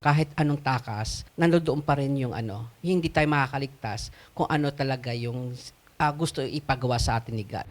kahit anong takas, nandoon pa rin yung hindi tayo makakaligtas kung ano talaga yung gusto ipagawa sa atin ni God.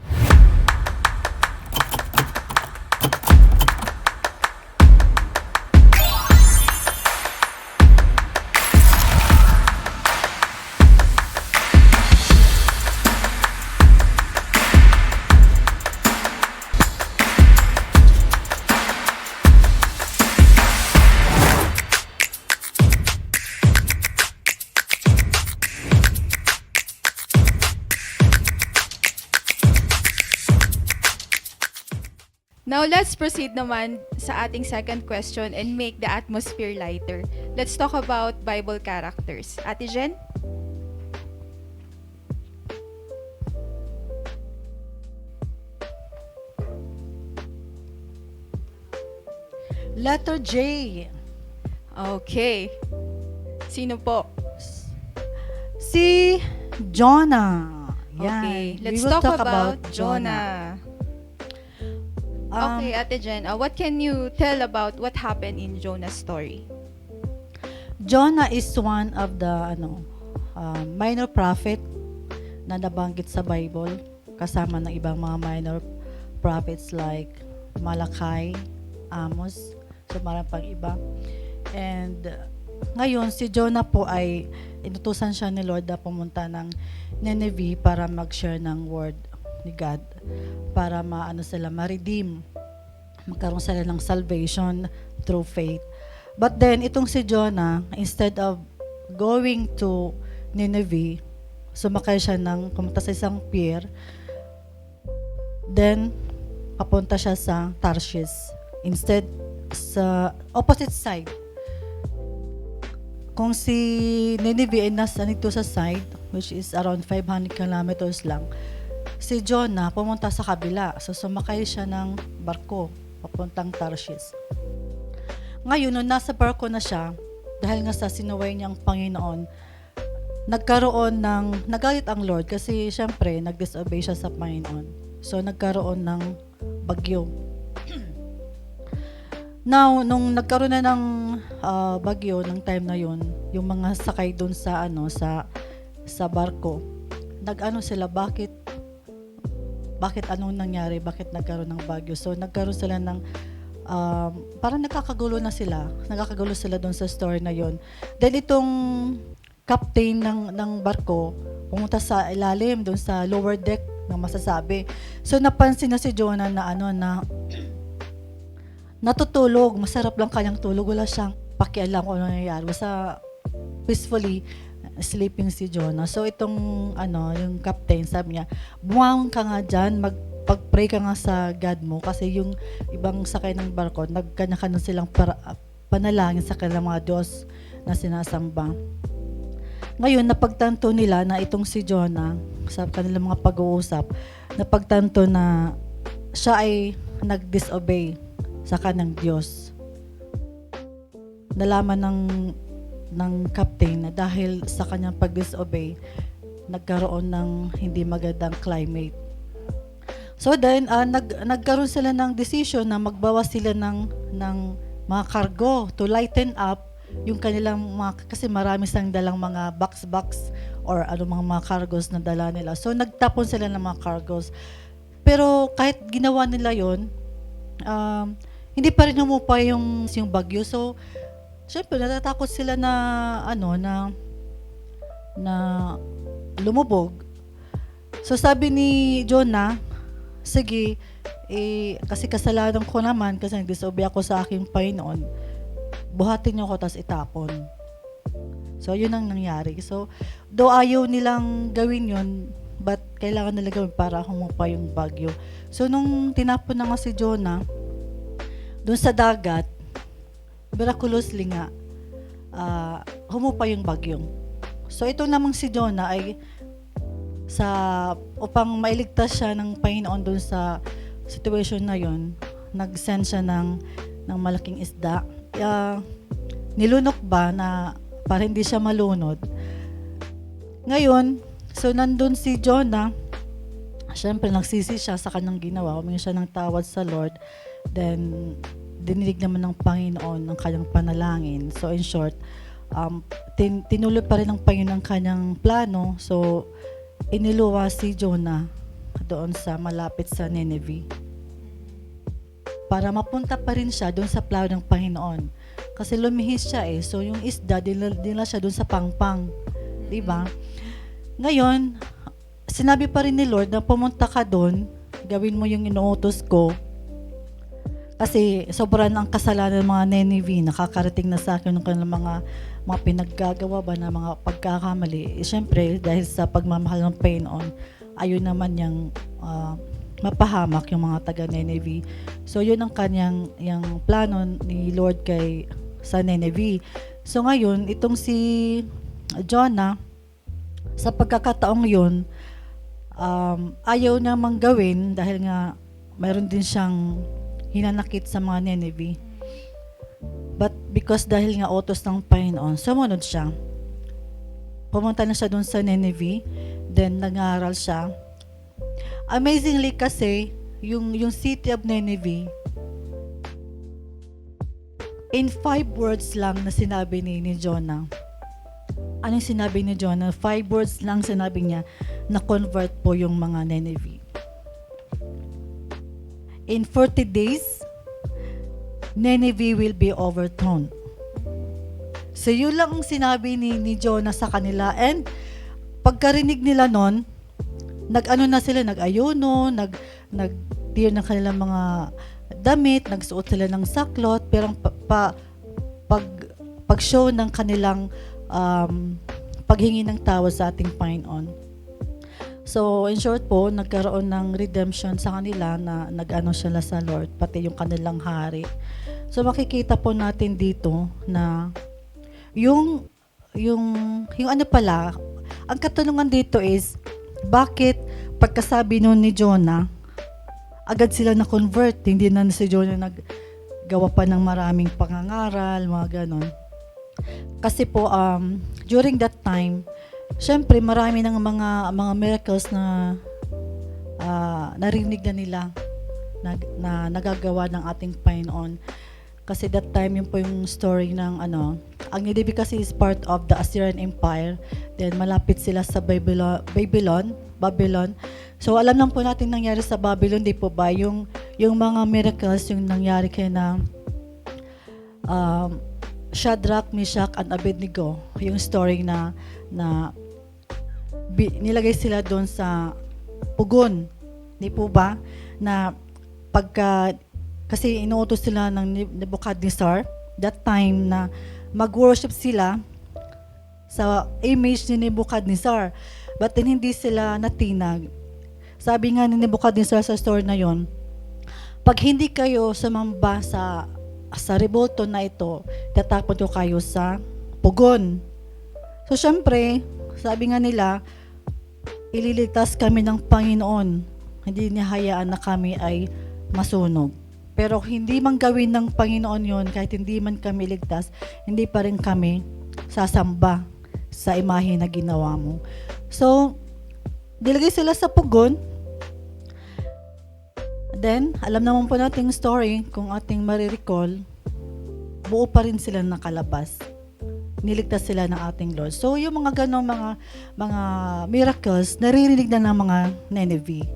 Now, let's proceed naman sa ating second question and make the atmosphere lighter. Let's talk about Bible characters. Ate Jen? Letter J. Okay. Sino po? Si Jonah. Yan. Okay, We let's will talk about Jonah. Um, Okay, Ate Jen, what can you tell about what happened in Jonah's story? Jonah is one of the minor prophet na nabanggit sa Bible, kasama ng ibang mga minor prophets like Malachi, Amos, so marami pang iba. And ngayon si Jonah po ay inutusan siya ni Lord na pumunta ng Nineveh para mag-share ng word ni God, para sila ma-redeem, magkaroon sila ng salvation through faith. But then itong si Jonah, instead of going to Nineveh, sumakay siya pumunta sa isang pier, then papunta siya sa Tarshish, instead sa opposite side. Kung si Nineveh ay nasa nito sa side, which is around 500 kilometers lang, si Jonah pumunta sa kabila. So sumakay siya ng barko papuntang Tarshish. Ngayon, nung nasa barko na siya, dahil nga sa sinuway niyang Panginoon, nagalit ang Lord kasi syempre nag-disobey siya sa Panginoon. So nagkaroon ng bagyo. Now, nung nagkaroon na ng bagyo ng time na yun, yung mga sakay doon sa sa barko, sila, bakit anong nangyari, bakit nagkaroon ng bagyo? So nagkaroon sila ng parang nakakagulo sila doon sa story na yon. Dahil itong captain ng barko pumunta sa ilalim doon sa lower deck ng masasabi. So napansin na si Jonah na natutulog, masarap lang kanyang tulog, wala siyang pakialam kung ano nangyayari. Basta peacefully sleeping si Jonah. So itong yung captain sabi niya, bumangon ka nga dyan, pag-pray ka nga sa God mo, kasi yung ibang sakay ng barko, nagkanya-kanya silang panalangin sa kanilang mga Diyos na sinasamba. Ngayon, napagtanto nila na itong si Jonah, sa kanilang mga pag-uusap, napagtanto na siya ay nag-disobey sa kanang Diyos. Nalaman ng captain na dahil sa kanyang pag-disobey, nagkaroon ng hindi magandang climate. So then, nagkaroon sila ng decision na magbawas sila ng mga cargo to lighten up yung kanilang kasi marami silang dalang mga box or mga cargos na dala nila. So nagtapon sila ng mga cargos. Pero kahit ginawa nila yon, hindi pa rin humupa yung bagyo. So syempre natatakot sila na lumubog. So sabi ni Jonah, sige, kasi kasalanan ko naman kasi nag-disobey ako sa aking Panginoon, buhatin niyo ako tas itapon. So yun ang nangyari. So though ayaw nilang gawin yun, but kailangan nila gawin para humupa yung bagyo. So nung tinapon na nga si Jonah doon sa dagat, miraculously nga, humupa yung bagyo. So ito namang si Jonah ay upang mailigtas siya ng Panginoon doon sa situation na yon, nag-send siya ng malaking isda. Nilunok ba na para hindi siya malunod. Ngayon, so nandun si Jonah, syempre nagsisi siya sa kanyang ginawa, humingi siya ng tawad sa Lord. Then dininig naman ng Panginoon ng kanyang panalangin. So in short, tinuloy pa rin ng Panginoon ang kanyang plano. So iniluwa si Jonah doon sa malapit sa Nineveh para mapunta pa rin siya doon sa plano ng Panginoon. Kasi lumihis siya So yung isda, dinala siya doon sa pangpang. Diba? Ngayon, sinabi pa rin ni Lord na pumunta ka doon, gawin mo yung inuutos ko. Kasi sobrang ang kasalanan ng mga Nineveh, nakakarating na sa akin ng kanilang mga pinaggagawa ba na mga pagkakamali. Siyempre, dahil sa pagmamahal ng Panginoon, ayun naman yung mapahamak yung mga taga Nineveh. So yun ang kanyang yung plano ni Lord sa Nineveh. So ngayon, itong si Jonah, sa pagkakataong yun, ayaw namang gawin dahil nga mayroon din siyang hinanakit sa mga Nineveh. But because dahil nga utos ng Panginoon, sumunod siya. Pumunta na siya doon sa Nineveh, then nag-aaral siya. Amazingly kasi, yung city of Nineveh, in 5 words lang na sinabi ni Jonah. Anong sinabi ni Jonah? 5 words lang sinabi niya na convert po yung mga Nineveh. In 40 days, Nineveh will be overthrown. So yun lang ang sinabi ni Jonah sa kanila. And pagkarinig nila nun, nag-ayuno, nag-tear ng kanilang mga damit, nagsuot sila ng saklot, pero pag-show ng kanilang paghingi ng tawad sa ating Panginoon. So, in short po, nagkaroon ng redemption sa kanila na nag-ano sila sa Lord, pati yung kanilang hari. So, makikita po natin dito na yung ano pala, ang katanungan dito is, bakit pagkasabi nun ni Jonah, agad sila na-convert, hindi na si Jonah naggawa pa ng maraming pangangaral, mga ganon. Kasi po, during that time, syempre marami ng mga miracles na narinig na nila na nagagawa ng ating Panginoon. Kasi that time yun po yung story ng ang Nineveh kasi is part of the Assyrian Empire. Then malapit sila sa Babylon. So alam lang po natin nangyari sa Babylon, di po ba? Yung mga miracles yung nangyari kay na Shadrach, Meshach, and Abednego. Yung story na nilagay sila doon sa pugon. Di po ba? Na kasi inuutos sila ng Nebuchadnezzar that time na mag-worship sila sa image ni Nebuchadnezzar. But then hindi sila natinag. Sabi nga ni Nebuchadnezzar sa story na yon, pag hindi kayo sumamba sa rebulto na ito, tatapon ko kayo sa pugon. So syempre, sabi nga nila, ililigtas kami ng Panginoon. Hindi niya hayaan na kami ay masunog. Pero hindi man gawin ng Panginoon yon, kahit hindi man kami ligtas, hindi pa rin kami sasamba sa imahe na ginawa mo. So, dilagay sila sa pugon. Then, alam naman po natin yung story, kung ating marirecall, buo pa rin sila nakalabas. Niligtas sila ng ating Lord. So, yung mga ganong mga miracles, naririnig na ng mga Nineveh.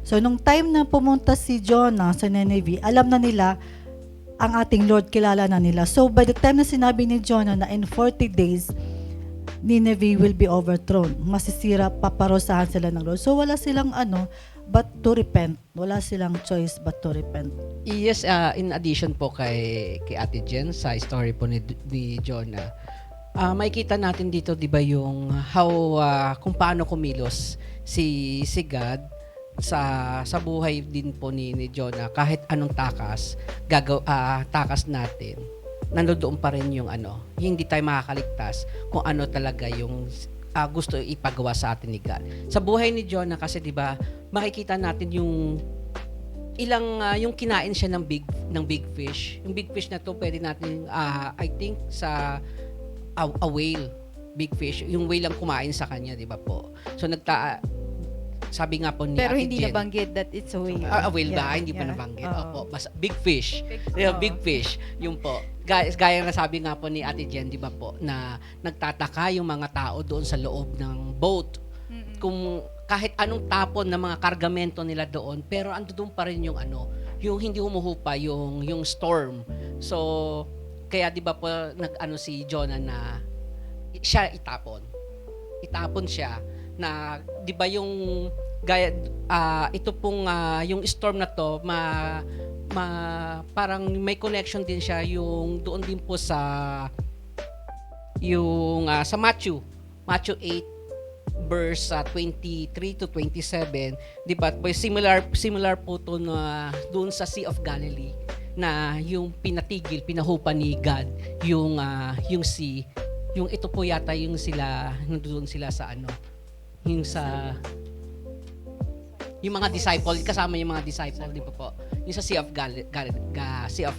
So, nung time na pumunta si Jonah sa Nineveh, alam na nila, ang ating Lord, kilala na nila. So, by the time na sinabi ni Jonah na in 40 days, Nineveh will be overthrown. Masisira, paparusahan sila ng Lord. So, wala silang but to repent. Wala silang choice but to repent. Yes, in addition po kay Ate Jen sa story po ni Jonah, makikita natin dito 'di ba yung kung paano kumilos si God sa buhay din po ni Jonah. Kahit anong takas natin, nandoon pa rin yung hindi tayo makakaligtas kung ano talaga yung gusto ipagawa sa atin ni God. Sa buhay ni Jonah kasi 'di ba, makikita natin yung yung kinain siya ng big fish. Yung big fish na to pwede natin I think sa a whale, big fish. Yung whale ang kumain sa kanya, 'di ba po? So sabi nga po ni Pero Ate hindi Jen, nabanggit that it's a whale. whale ba? Yeah, Hindi pa yeah. nabanggit. Oo. Opo, basta big fish. Oo. Big fish. Yung po. Gaya na sabi nga po ni Ate Jen, di ba po, na nagtataka yung mga tao doon sa loob ng boat. Mm-mm. Kung kahit anong tapon ng mga kargamento nila doon, pero ando doon pa rin yung yung hindi humuhupa, yung storm. So, kaya di ba po nag-ano si Jonah na siya itapon. Itapon siya na di ba yung gaya ito pong yung storm na to parang may connection din siya yung doon din po sa yung sa Matthew 8 verse 23 to 27, 'di ba? Similar po to na doon sa Sea of Galilee na yung pinahupa ni God yung sea, yung ito po yata yung sila nandoon sila sa yung sa yung mga disciple, kasama yung mga disciple, di ba po? Yung sa Sea of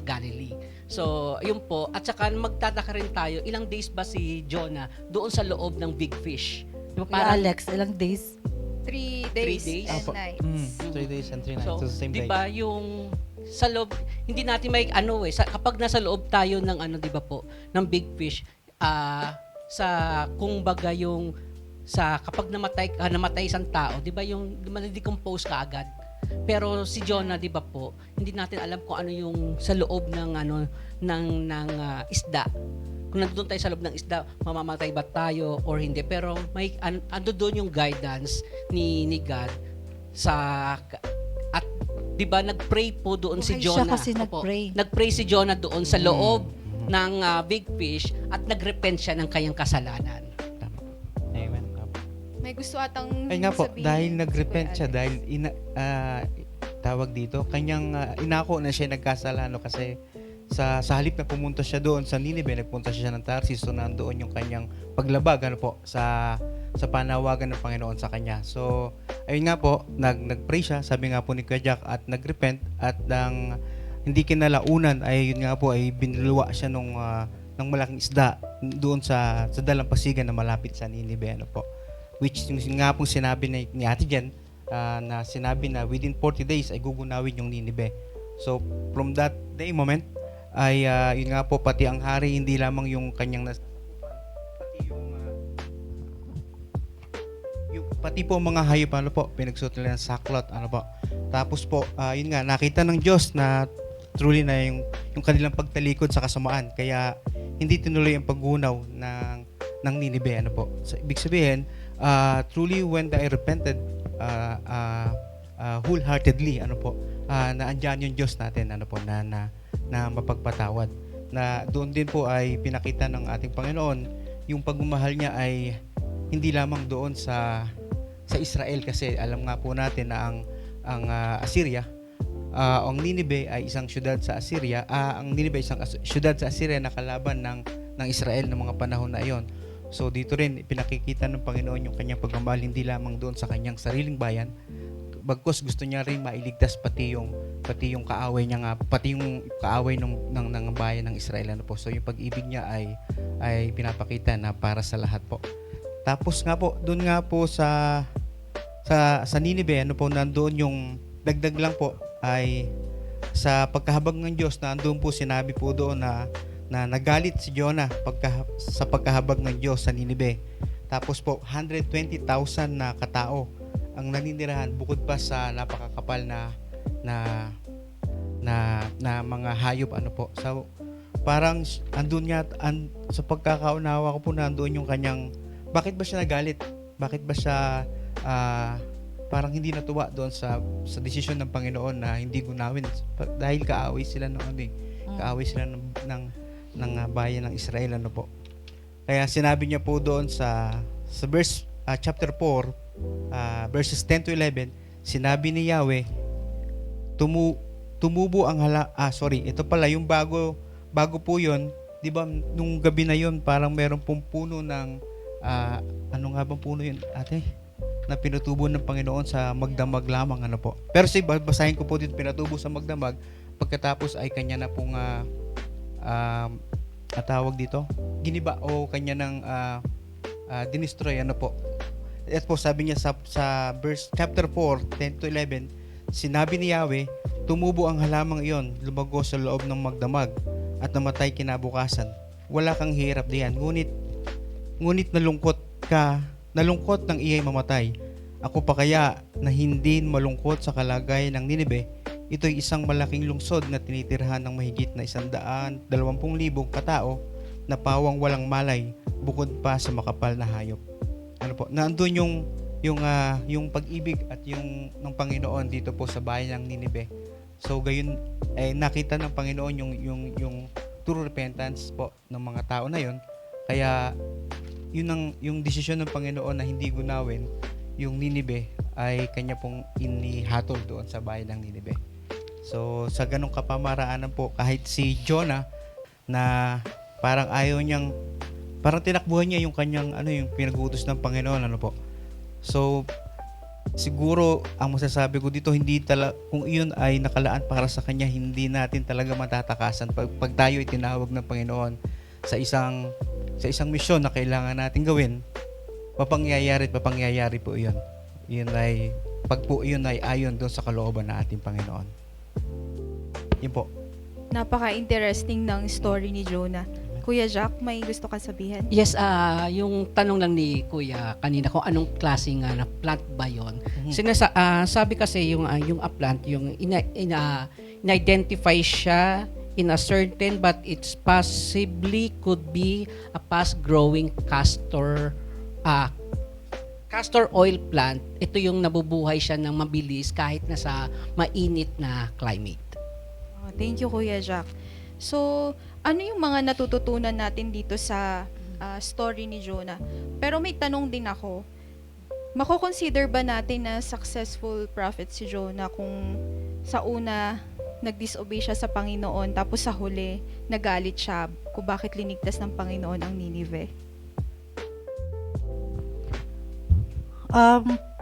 Galilee. So, yun po. At saka magtataka rin tayo, ilang days ba si Jonah doon sa loob ng big fish? Di ba Kuya Alex, ilang days? 3 days, days? and Apo. nights. 3 days and 3 nights. So, So, same di day. ba yung sa loob, hindi natin may kapag nasa loob tayo ng di ba po, ng big fish, sa kung baga yung sa kapag namatay isang tao, 'di ba yung ma-decompose ka agad. Pero si Jonah, 'di ba po, hindi natin alam kung ano yung sa loob ng isda. Kung nandoon tayo sa loob ng isda, mamamatay ba tayo or hindi? Pero may ando doon yung guidance ni God at 'di ba nagpray po doon si Buhay siya Jonah. kasi Opo. nagpray. Nagpray si Jonah doon sa loob ng big fish at nagrepent siya ng kanyang kasalanan. Amen. Apo. May gusto atang Ay nga po, sabihin dahil si nag-repent Kuya siya, Alex. dahil tawag dito, kanyang inako na siya nagkasalano kasi sa halip na pumunta siya doon sa Nineveh, nagpunta siya ng Tarsis, so nandoon yung kanyang paglabag sa panawagan ng Panginoon sa kanya. So, ayun nga po, nag-pray siya, sabi nga po ni Kuya Jack, at nag-repent at hindi kinalaunan ay yun nga po ay binluwa siya ng malaking isda doon sa dalampasigan na malapit sa Nineveh po. Which yung nga pong sinabi ni Ate Jen na sinabi na within 40 days ay gugunawin yung Nineveh. So from that day moment ay yun nga po pati ang hari hindi lamang yung kanyang pati po mga hayop po pinagsuot nila ng saklot po. Tapos po yun nga nakita ng Diyos na truly na yung kanilang pagtalikod sa kasamaan kaya hindi tinuloy ang paggunaw ng Nineveh po. So, ibig sabihin truly when they repented wholeheartedly na andyan yung Diyos natin po na mapagpatawad na doon din po ay pinakita ng ating Panginoon yung pagmamahal niya ay hindi lamang doon sa Israel kasi alam nga po natin na ang Assyria ang Nineveh ay isang syudad sa Assyria ang Nineveh ay isang syudad sa Assyria na kalaban ng Israel ng mga panahon na iyon. So dito rin pinakikita ng Panginoon yung kanyang pagmamahal hindi lamang doon sa kanyang sariling bayan, bagkus gusto niya rin mailigtas pati yung kaaway niya pati yung kaaway ng bayan ng Israel po. So yung pag-ibig niya ay pinapakita na para sa lahat po. Tapos nga po doon nga po sa Nineveh po nandoon yung dagdag lang po ay sa pagkahabag ng Diyos nandoon po sinabi po doon na nagalit si Jonah sa pagkahabag ng Diyos sa Nineveh. Tapos po 120,000 na katao ang naninirahan bukod pa sa napakakapal na mga hayop po. So parang andun nga sa pagkakaunawa ko po nandoon yung kanyang bakit ba siya nagalit? Bakit ba siya parang hindi natuwa doon sa desisyon ng Panginoon na hindi gunawin dahil kaaway sila kaaway sila ng bayan ng Israel po. Kaya sinabi niya po doon sa verse chapter 4 verses 10 to 11, sinabi ni Yahweh, tumubo ang ito pala yung bago po yun, di ba nung gabi na yun parang meron pong puno ng ano nga bang puno yun ate? Na pinutubo ng Panginoon sa magdamag lamang po. Pero basahin ko po dito pinatubo sa magdamag pagkatapos ay kanya na pong tawag dito giniba o kanya ng dinestroy po. At po sabi niya sa verse chapter 4, 10 to 11, sinabi ni Yahweh, tumubo ang halamang iyon, lumago sa loob ng magdamag at namatay kinabukasan. Wala kang hirap diyan, ngunit nalungkot ng iyay mamatay. Ako pa kaya na hindi malungkot sa kalagayan ng Ninibe? Ito'y isang malaking lungsod na tinitirhan ng mahigit na 120,000 katao na pawang walang malay bukod pa sa makapal na hayop. Ano po, nandun yung pag-ibig at yung ng Panginoon dito po sa bayan ng Ninibe. So gayon ay nakita ng Panginoon yung true repentance po ng mga tao na yon. Kaya yung desisyon ng Panginoon na hindi gunawin yung Ninibe ay kanya pong inihatol doon sa bayan ng Ninibe. So sa ganong kapamaraanan po, kahit si Jonah na parang parang tinakbuhan niya yung kanyang yung pinag-uutos ng Panginoon, po. So siguro ang masasabi ko dito, kung iyon ay nakalaan para sa kanya, hindi natin talaga matatakasan pag tayo ay tinawag ng Panginoon sa isang misyon na kailangan natin gawin. Papangyayari po iyon. Pag po iyon ay ayon doon sa kalooban ng ating Panginoon. Yun po. Napaka-interesting ng story ni Jonah. Kuya Jack, may gusto ka sabihin? Yes, yung tanong lang ni Kuya kanina kung anong klase nga na plant ba yon. Sabi kasi yung a plant, yung in-identify siya in a certain, but it's possibly could be a fast-growing castor oil plant. Ito yung nabubuhay siya ng mabilis kahit nasa mainit na climate. Oh, thank you, Kuya Jack. So, ano yung mga natututunan natin dito sa story ni Jonah? Pero may tanong din ako. Mako-consider ba natin na successful prophet si Jonah kung sa una nag-disobey siya sa Panginoon, tapos sa huli nagalit siya kung bakit linigtas ng Panginoon ang Ninive?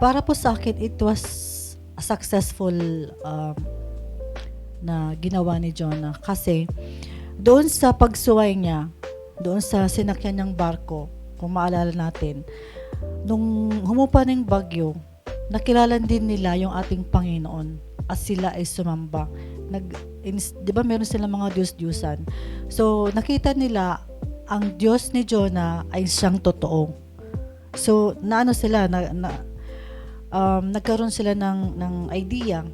Para po sa akin, it was a successful na ginawa ni Jonah. Kasi doon sa pagsuway niya, doon sa sinakyan niyang barko, kung maalala natin, nung humupa ng bagyo, nakilala din nila yung ating Panginoon at sila ay sumamba. Di ba meron silang mga Diyos-Diyusan? So nakita nila ang Diyos ni Jonah ay siyang totoo. So nagkaroon sila ng idea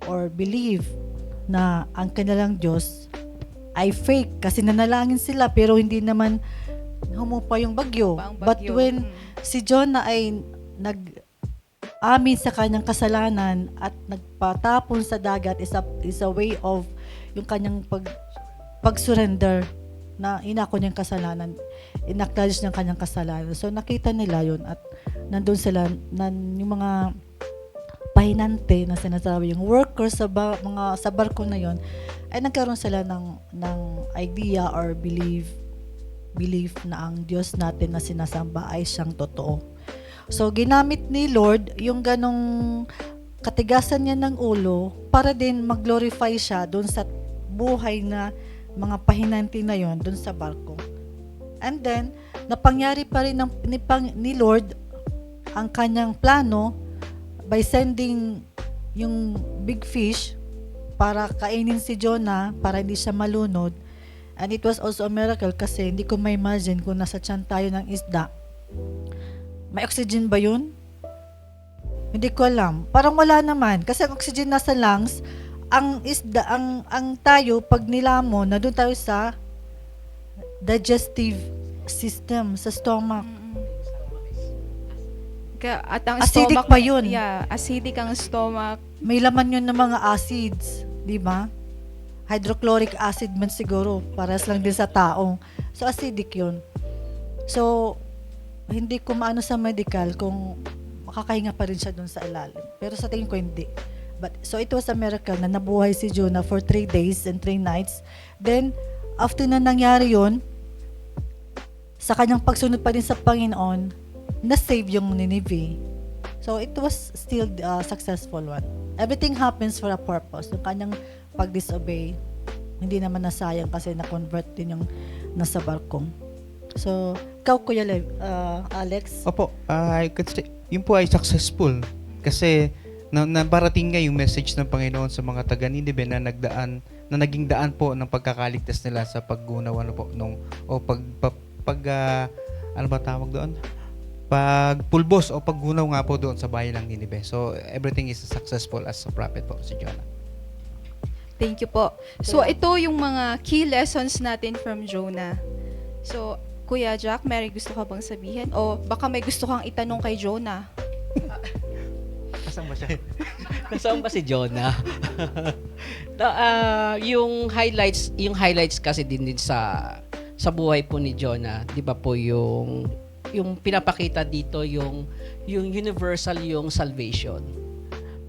or believe na ang kanilang Diyos ay fake kasi nanalangin sila pero hindi naman humupa yung bagyo. But when si Jonah ay nag-amin sa kanyang kasalanan at nagpatapon sa dagat is a way of yung kanyang pag-surrender na inako niyang kasalanan, in-acknowledge niyang kanyang kasalanan. So nakita nila yun at nandun sila yung mga pahinante na sinasabi, yung workers sa barko na yon ay nagkaroon sila ng idea or belief na ang Diyos natin na sinasamba ay siyang totoo. So ginamit ni Lord yung ganong katigasan niya ng ulo para din mag-glorify siya doon sa buhay na mga pahinante na yon doon sa barko. And then napangyari pa rin ni Lord ang kanyang plano by sending yung big fish para kainin si Jonah para hindi siya malunod. And it was also a miracle kasi hindi ko ma-imagine kung nasa tiyan tayo ng isda. May oxygen ba yun? Hindi ko alam. Parang wala naman. Kasi ang oxygen nasa lungs, ang isda, ang tayo, pag nilamon, na doon tayo sa digestive system, sa stomach. At ang Acidic stomach pa yun. Yeah, acidic ang stomach. May laman yun ng mga acids, di ba? Hydrochloric acid man siguro, pares lang din sa taong. So acidic yun. So hindi ko maano sa medical kung makakahinga pa rin siya doon sa ilalim. Pero sa tingin ko hindi. So it was a miracle na nabuhay si Jonah for 3 days and 3 nights. Then after na nangyari yun, sa kanyang pagsunod pa rin sa Panginoon, na-save yung Nineveh. So it was still a successful one. Everything happens for a purpose. Yung kanyang pag-disobey, hindi naman nasayang kasi na-convert din yung nasa barkong. So, ikaw, Kuya Alex, Opo, I could say, yun po ay successful. Kasi nabarating nga yung message ng Panginoon sa mga taga Nineveh na naging daan po ng pagkakaligtas nila sa paggunaw ano po nung o ano ba tawag doon? Pagpulbos o paggunaw nga po doon sa bayan ng Nineveh. So everything is successful as a prophet po si Jonah. Thank you po. So, ito yung mga key lessons natin from Jonah. So, Kuya Jack, may gusto ka bang sabihin? O baka may gusto kang itanong kay Jonah? Kasama ba siya? Nasaan ba si Jonah? Yung highlights kasi din sa buhay po ni Jonah, 'di ba po yung pinapakita dito yung universal yung salvation.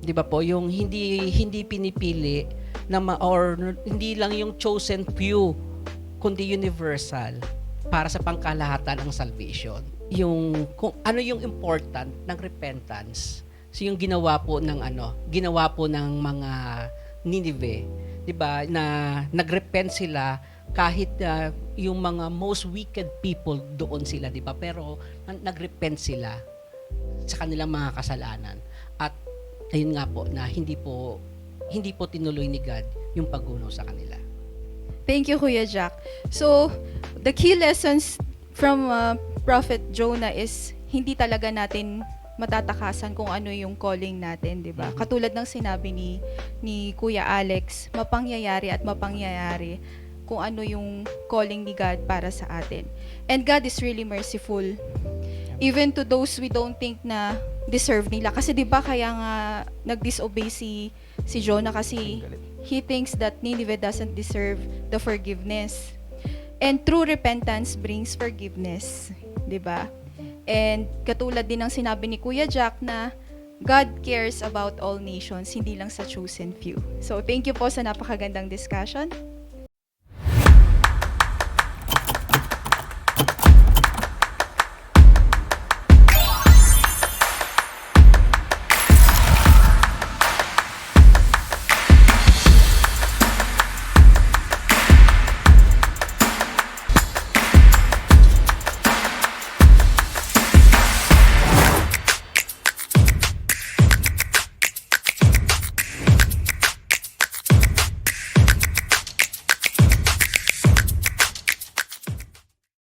'Di ba po yung hindi pinipili na or hindi lang yung chosen few kundi universal para sa pangkalahatan ng salvation. Yung kung ano yung important ng repentance. So yung ginawa po ng mga Nineveh, 'di ba? Na nagrepent sila kahit yung mga most wicked people doon sila, 'di ba? Pero nagrepent sila sa kanilang mga kasalanan. At ayun nga po na hindi po tinuloy ni God yung paggunaw sa kanila. Thank you, Kuya Jack. So, the key lessons from Prophet Jonah is hindi talaga natin matatakasan kung ano yung calling natin, di ba? Katulad ng sinabi ni Kuya Alex, mapangyayari at mapangyayari kung ano yung calling ni God para sa atin. And God is really merciful. Even to those we don't think na deserve nila. Kasi di ba kaya nga nag-disobey si Jonah kasi he thinks that Nineveh doesn't deserve the forgiveness. And true repentance brings forgiveness, di ba? And katulad din ng sinabi ni Kuya Jack na God cares about all nations, hindi lang sa chosen few. So thank you po sa napakagandang discussion.